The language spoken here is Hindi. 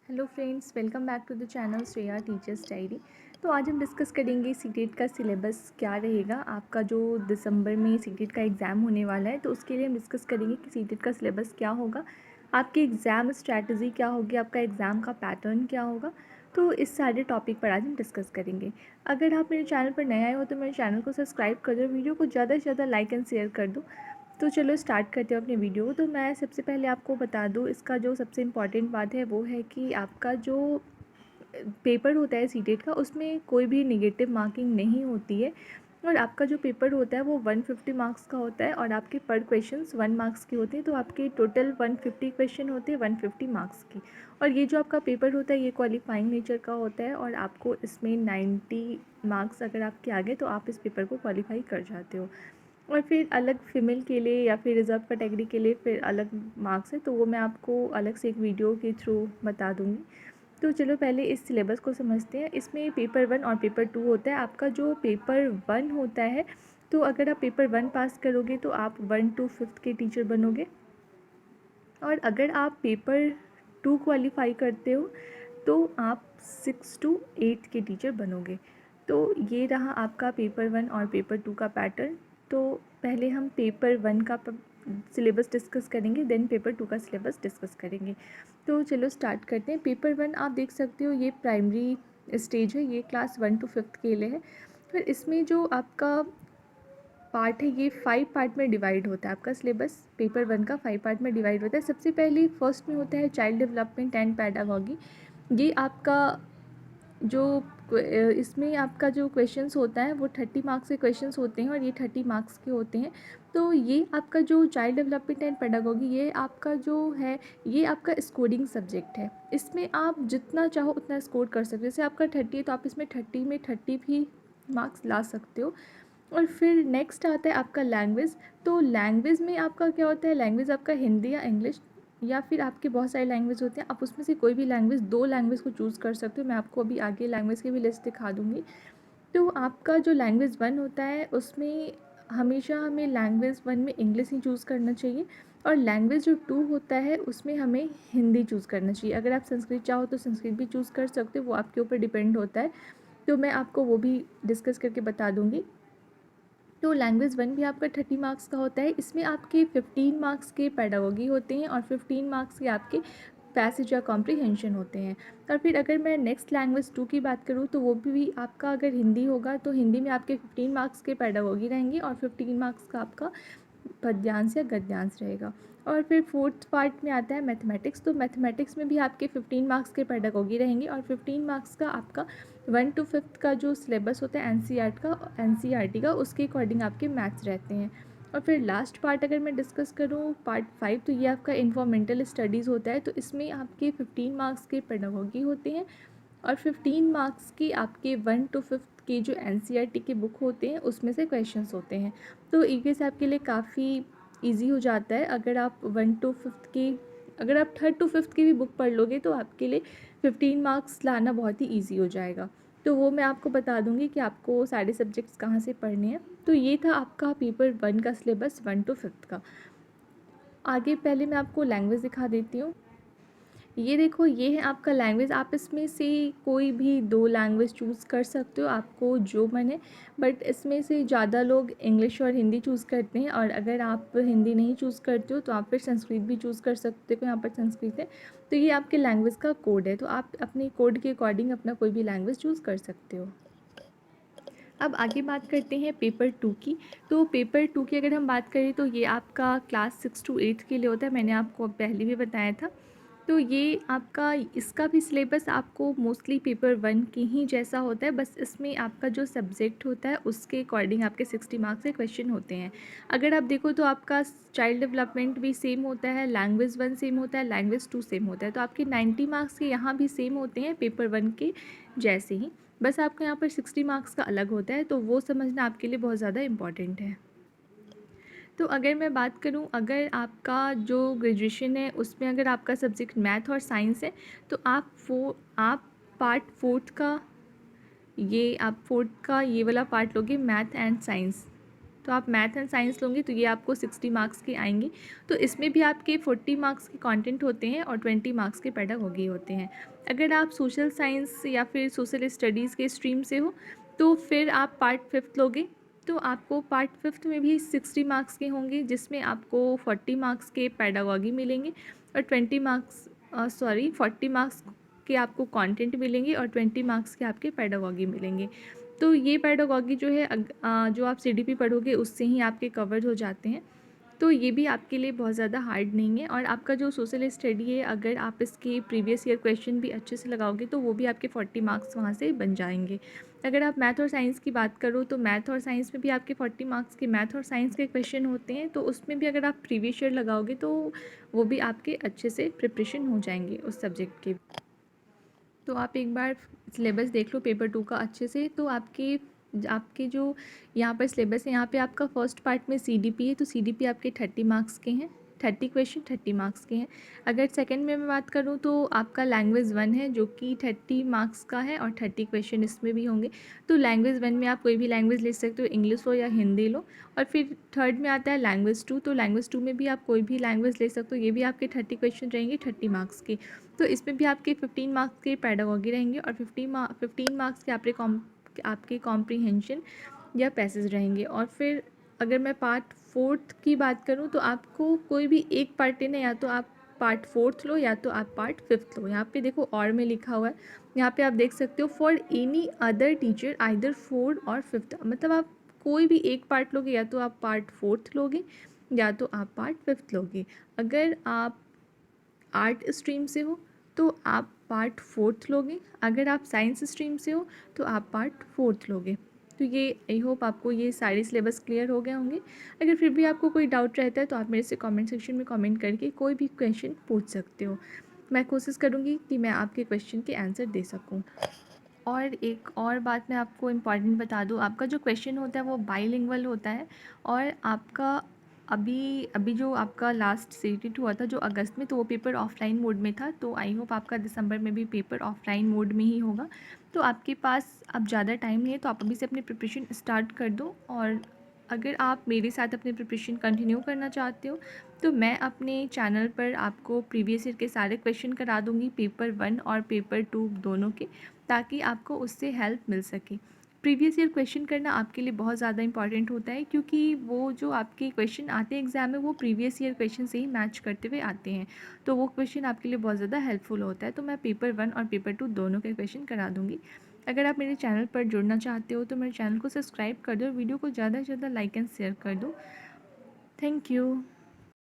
Hello friends, welcome back to the channel Shreya teachers diary. तो आज हम डिस्कस करेंगे सीटेट का सिलेबस क्या रहेगा। आपका जो दिसंबर में सीटेट का एग्ज़ाम होने वाला है, तो उसके लिए हम डिस्कस करेंगे कि सीटेट का सिलेबस क्या होगा, आपकी एग्ज़ाम स्ट्रैटेजी क्या होगी, आपका एग्ज़ाम का पैटर्न क्या होगा। तो इस सारे टॉपिक पर आज हम डिस्कस करेंगे। अगर आप मेरे चैनल पर नए आए हो तो मेरे चैनल को सब्सक्राइब कर दो, वीडियो को ज़्यादा से ज़्यादा लाइक एंड शेयर कर दो। तो चलो स्टार्ट करते हैं अपने वीडियो। तो मैं सबसे पहले आपको बता दूँ, इसका जो सबसे इम्पॉर्टेंट बात है वो है कि आपका जो पेपर होता है सीटेट का, उसमें कोई भी नेगेटिव मार्किंग नहीं होती है। और आपका जो पेपर होता है वो 150 मार्क्स का होता है और आपके पर क्वेश्चंस 1 मार्क्स के होते हैं। तो आपके टोटल 150 क्वेश्चन होते हैं 150 मार्क्स की। और ये जो आपका पेपर होता है ये क्वालिफाइंग नेचर का होता है और आपको इसमें 90 मार्क्स अगर आपके आ गए तो आप इस पेपर को क्वालिफाई कर जाते हो। और फिर अलग फीमेल के लिए या फिर रिजर्व कैटेगरी के लिए फिर अलग मार्क्स है, तो वो मैं आपको अलग से एक वीडियो के थ्रू बता दूँगी। तो चलो पहले इस सिलेबस को समझते हैं। इसमें पेपर 1 और पेपर 2 होता है। आपका जो पेपर 1 होता है, तो अगर आप पेपर 1 पास करोगे तो आप 1 to 5th के टीचर बनोगे। और अगर आप पेपर 2 क्वालिफाई करते हो तो आप 6 to 8 के टीचर बनोगे। तो ये रहा आपका पेपर 1 और पेपर 2 का पैटर्न। तो पहले हम पेपर 1 का सिलेबस डिस्कस करेंगे, देन पेपर 2 का सिलेबस डिस्कस करेंगे। तो चलो स्टार्ट करते हैं। पेपर 1 आप देख सकते हो, ये प्राइमरी स्टेज है, ये क्लास 1 to 5th के लिए है। फिर इसमें जो आपका पार्ट है ये 5 पार्ट में डिवाइड होता है। आपका सिलेबस पेपर 1 का 5 पार्ट में डिवाइड होता है। सबसे पहले फर्स्ट में होता है चाइल्ड डेवलपमेंट एंड पैडागॉजी। ये आपका जो इसमें आपका जो क्वेश्चंस होता है वो 30 मार्क्स के क्वेश्चंस होते हैं और ये 30 मार्क्स के होते हैं। तो ये आपका जो चाइल्ड डेवलपमेंट एंड पेडागॉजी, ये आपका जो है ये आपका स्कोरिंग सब्जेक्ट है। इसमें आप जितना चाहो उतना स्कोर कर सकते हो। जैसे आपका 30 है तो आप इसमें 30 में 30 भी मार्क्स ला सकते हो। और फिर नेक्स्ट आता है आपका लैंग्वेज। तो लैंग्वेज में आपका क्या होता है, लैंग्वेज आपका हिंदी या इंग्लिश या फिर आपके बहुत सारे लैंग्वेज होते हैं। आप उसमें से कोई भी लैंग्वेज, 2 लैंग्वेज को चूज़ कर सकते हो। मैं आपको अभी आगे लैंग्वेज की भी लिस्ट दिखा दूँगी। तो आपका जो लैंग्वेज 1 होता है उसमें हमेशा हमें लैंग्वेज 1 में इंग्लिश ही चूज़ करना चाहिए। और लैंग्वेज जो 2 होता है उसमें हमें हिंदी चूज़ करना चाहिए। अगर आप संस्कृत चाहो तो संस्कृत भी चूज़ कर सकते हो, वो आपके ऊपर डिपेंड होता है। तो मैं आपको वो भी डिस्कस करके बता दूँगी। तो लैंग्वेज 1 भी आपका 30 मार्क्स का होता है। इसमें आपके 15 मार्क्स के पेडागॉजी होते हैं और 15 मार्क्स के आपके पैसेज या कॉम्प्रिहेंशन होते हैं। और फिर अगर मैं नेक्स्ट लैंग्वेज 2 की बात करूँ तो वो भी आपका अगर हिंदी होगा तो हिंदी में आपके 15 मार्क्स के पेडागॉजी रहेंगे और 15 मार्क्स का आपका पद्यांश या गद्यांश रहेगा। और फिर फोर्थ पार्ट में आता है मैथमेटिक्स। तो मैथमेटिक्स में भी आपके 15 मार्क्स के पेडागॉजी रहेंगे और 15 मार्क्स का आपका 1 to 5th का जो सिलेबस होता है एनसीईआरटी का, उसके अकॉर्डिंग आपके मैथ्स रहते हैं। और फिर लास्ट पार्ट अगर मैं डिस्कस करूँ पार्ट 5, तो ये आपका इन्फॉर्मेंटल स्टडीज़ होता है। तो इसमें आपके 15 मार्क्स के पेडागॉजी होते हैं और 15 मार्क्स की आपके 1 to 5th के जो एनसीईआरटी के बुक होते हैं उसमें से क्वेश्चंस होते हैं। तो ईवीएस आपके लिए काफ़ी इजी हो जाता है। अगर आप 1 to 5th की, अगर आप 3rd to 5th की भी बुक पढ़ लोगे तो आपके लिए 15 मार्क्स लाना बहुत ही ईजी हो जाएगा। तो वो मैं आपको बता दूंगी कि आपको सारे सब्जेक्ट्स कहाँ से पढ़ने हैं। तो ये था आपका पेपर 1 का सिलेबस 1 to 5th का। आगे पहले मैं आपको लैंग्वेज दिखा देती हूँ। ये देखो, ये है आपका लैंग्वेज। आप इसमें से कोई भी 2 लैंग्वेज चूज़ कर सकते हो, आपको जो मन है। बट इसमें से ज़्यादा लोग इंग्लिश और हिंदी चूज़ करते हैं और अगर आप हिंदी नहीं चूज़ करते हो तो आप फिर संस्कृत भी चूज़ कर सकते हो। यहाँ पर संस्कृत है। तो ये आपके लैंग्वेज का कोड है, तो आप अपने कोड के अकॉर्डिंग अपना कोई भी लैंग्वेज चूज़ कर सकते हो। अब आगे बात करते हैं पेपर 2 की। तो पेपर 2 की अगर हम बात करें तो ये आपका क्लास 6 to 8 के लिए होता है। मैंने आपको पहले भी बताया था। तो ये आपका, इसका भी सिलेबस आपको मोस्टली पेपर 1 की ही जैसा होता है, बस इसमें आपका जो सब्जेक्ट होता है उसके अकॉर्डिंग आपके 60 मार्क्स के क्वेश्चन होते हैं। अगर आप देखो तो आपका चाइल्ड डेवलपमेंट भी सेम होता है, लैंग्वेज 1 सेम होता है, लैंग्वेज 2 सेम होता है। तो आपके 90 मार्क्स के यहाँ भी सेम होते हैं पेपर 1 के जैसे ही, बस आपका यहाँ पर 60 मार्क्स का अलग होता है। तो वो समझना आपके लिए बहुत ज़्यादा इम्पॉर्टेंट है। तो अगर मैं बात करूं, अगर आपका जो ग्रेजुएशन है उसमें अगर आपका सब्जेक्ट मैथ और साइंस है तो आप पार्ट 4th का ये वाला पार्ट लोगे, मैथ एंड साइंस। तो आप मैथ एंड साइंस लोगे तो ये आपको 60 मार्क्स के आएंगे। तो इसमें भी आपके 40 मार्क्स के कंटेंट होते हैं और 20 मार्क्स के पेडागॉजी होते हैं। अगर आप सोशल साइंस या फिर सोशल स्टडीज़ के स्ट्रीम से हो तो फिर आप पार्ट 5 लोगे, तो आपको पार्ट 5 में भी 60 मार्क्स के होंगे, जिसमें आपको 40 मार्क्स के पेडागॉजी मिलेंगे और 40 मार्क्स के आपको कंटेंट मिलेंगे और 20 मार्क्स के आपके पेडागॉजी मिलेंगे। तो ये पेडागॉजी जो है जो आप सीडीपी पढ़ोगे उससे ही आपके कवर हो जाते हैं। तो ये भी आपके लिए बहुत ज़्यादा हार्ड नहीं है। और आपका जो सोशल स्टडी है, अगर आप इसके प्रीवियस ईयर क्वेश्चन भी अच्छे से लगाओगे तो वो भी आपके 40 मार्क्स वहाँ से बन जाएंगे। अगर आप मैथ और साइंस की बात करो तो मैथ और साइंस में भी आपके 40 मार्क्स के मैथ और साइंस के क्वेश्चन होते हैं, तो उसमें भी अगर आप प्रीवियस ईयर लगाओगे तो वो भी आपके अच्छे से प्रिपरेशन हो जाएंगे उस सब्जेक्ट के। तो आप एक बार सिलेबस देख लो पेपर 2 का अच्छे से। तो आपके जो यहाँ पर सिलेबस है, यहाँ पे आपका फर्स्ट पार्ट में सीडीपी है, तो सीडीपी आपके 30 मार्क्स के हैं, 30 क्वेश्चन 30 मार्क्स के हैं। अगर सेकंड में मैं बात करूँ तो आपका लैंग्वेज 1 है जो कि 30 मार्क्स का है और 30 क्वेश्चन इसमें भी होंगे। तो लैंग्वेज 1 में आप कोई भी लैंग्वेज ले सकते हो, इंग्लिश हो या हिंदी लो। और फिर थर्ड में आता है लैंग्वेज 2, तो लैंग्वेज 2 में भी आप कोई भी लैंग्वेज ले सकते हो, ये भी आपके 30 क्वेश्चन रहेंगे 30 मार्क्स के। तो इसमें भी आपके 15 मार्क्स के पेडागॉजी रहेंगे और 15 मार्क्स के आपके कॉम्प्रीहेंशन या पैसेज रहेंगे। और फिर अगर मैं पार्ट 4 की बात करूँ तो आपको कोई भी एक पार्ट लेना है, या तो आप पार्ट 4 लो या तो आप पार्ट 5 लो। यहाँ पे देखो और में लिखा हुआ है, यहाँ पे आप देख सकते हो for any other teacher either 4 और 5, मतलब आप कोई भी एक पार्ट लोगे, या तो आप पार्ट 4 लोगे या तो आप पार्ट 5 लोगे। अगर आप आर्ट स्ट्रीम से हो तो आप पार्ट 4 लोगे, अगर आप साइंस स्ट्रीम से हो तो आप पार्ट 4 लोगे। तो ये आई होप आपको ये सारे सिलेबस क्लियर हो गए होंगे। अगर फिर भी आपको कोई डाउट रहता है तो आप मेरे से कमेंट सेक्शन में कमेंट करके कोई भी क्वेश्चन पूछ सकते हो। मैं कोशिश करूँगी कि मैं आपके क्वेश्चन के आंसर दे सकूँ। और एक और बात मैं आपको इम्पॉर्टेंट बता दूँ, आपका जो क्वेश्चन होता है वो बाइलिंगुअल होता है। और आपका अभी अभी जो आपका लास्ट सीटी हुआ था जो अगस्त में, तो वो पेपर ऑफलाइन मोड में था। तो आई होप आपका दिसंबर में भी पेपर ऑफलाइन मोड में ही होगा। तो आपके पास अब ज़्यादा टाइम नहीं है, तो आप अभी से अपनी प्रिपरेशन स्टार्ट कर दो। और अगर आप मेरे साथ अपनी प्रिपरेशन कंटिन्यू करना चाहते हो तो मैं अपने चैनल पर आपको प्रीवियस ईयर के सारे क्वेश्चन करा दूँगी, पेपर 1 और पेपर 2 दोनों के, ताकि आपको उससे हेल्प मिल सके। प्रीवियस ईयर क्वेश्चन करना आपके लिए बहुत ज़्यादा इंपॉर्टेंट होता है, क्योंकि वो जो आपके क्वेश्चन आते हैं एग्ज़ाम में वो प्रीवियस ईयर क्वेश्चन से ही मैच करते हुए आते हैं। तो वो क्वेश्चन आपके लिए बहुत ज़्यादा हेल्पफुल होता है। तो मैं पेपर 1 और पेपर 2 दोनों के क्वेश्चन करा दूँगी। अगर आप मेरे चैनल पर जुड़ना चाहते हो तो मेरे चैनल को सब्सक्राइब कर दो, वीडियो को ज़्यादा से ज़्यादा लाइक एंड शेयर कर दो। Thank you.